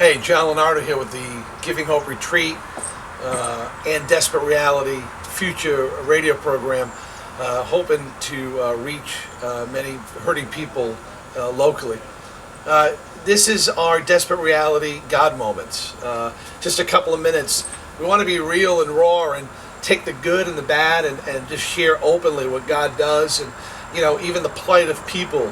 Hey, John Leonardo here with the Giving Hope Retreat and Desperate Reality Future radio program, hoping to reach many hurting people locally. This is our Desperate Reality God moments. Just a couple of minutes. We want to be real and raw and take the good and the bad and just share openly what God does, and even the plight of people,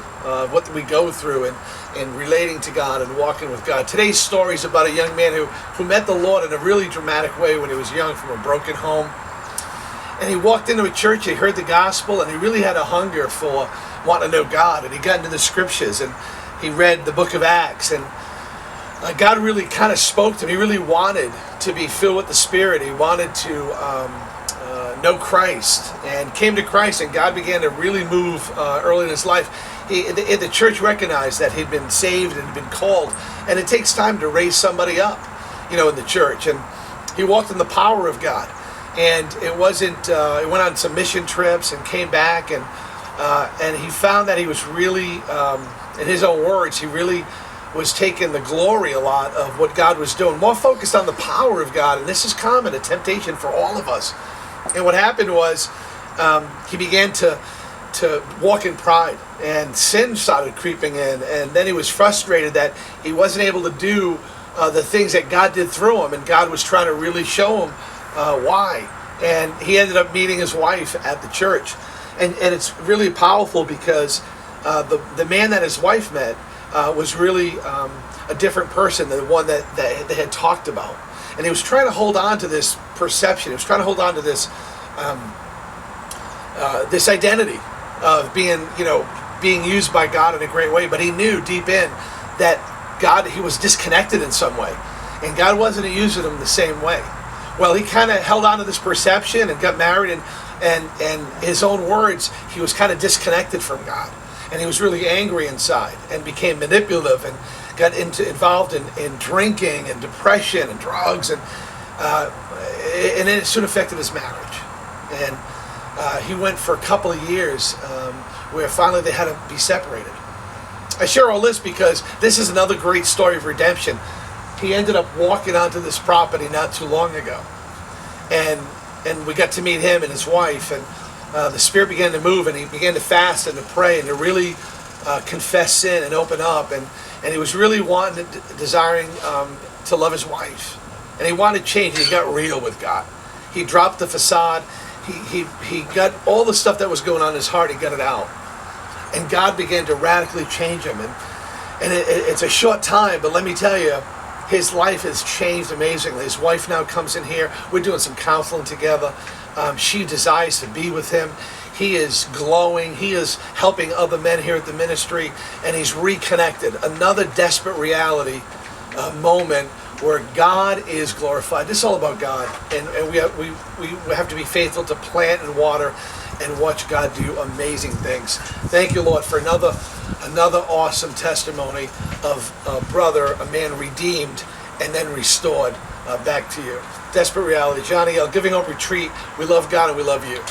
what we go through, and relating to God and walking with God. Today's story is about a young man who met the Lord in a really dramatic way when he was young, from a broken home. And he walked into a church, he heard the gospel, and he really had a hunger for wanting to know God. And he got into the scriptures, and he read the book of Acts, and God really kind of spoke to him. He really wanted to be filled with the Spirit. He wanted to know Christ, and came to Christ, and God began to really move early in his life. The church recognized that he'd been saved and had been called, and it takes time to raise somebody up, in the church. And he walked in the power of God, and it wasn't. He went on some mission trips and came back, and he found that he was really, in his own words, he really was taking the glory a lot of what God was doing, more focused on the power of God. And this is common, a temptation for all of us. And what happened was he began to walk in pride, and sin started creeping in, and then he was frustrated that he wasn't able to do the things that God did through him, and God was trying to really show him why. And he ended up meeting his wife at the church, and it's really powerful because the man that his wife met was really a different person than the one that they had talked about. And he was trying to hold on to this perception. He was trying to hold on to this this identity of being used by God in a great way. But he knew deep in that he was disconnected in some way, and God wasn't using him the same way. Well, he kind of held on to this perception and got married, and his own words, he was kind of disconnected from God, and he was really angry inside, and became manipulative, and got involved in drinking and depression and drugs, and then it soon affected his marriage. And he went for a couple of years where finally they had to be separated. I share all this because this is another great story of redemption. He ended up walking onto this property not too long ago, and we got to meet him and his wife, and the Spirit began to move, and he began to fast and to pray and to really confess sin and open up, and he was really desiring to love his wife, and he wanted change. He got real with God. He dropped the facade. He got all the stuff that was going on in his heart. He got it out, and God began to radically change him. And it's a short time, but let me tell you, his life has changed amazingly. His wife now comes in here. We're doing some counseling together. She desires to be with him. He is glowing. He is helping other men here at the ministry, and he's reconnected. Another desperate reality moment where God is glorified. This is all about God, and we have to be faithful to plant and water and watch God do amazing things. Thank you, Lord, for another awesome testimony of a brother, a man redeemed and then restored back to you. Desperate reality. Johnny L. Giving Hope Retreat. We love God and we love you.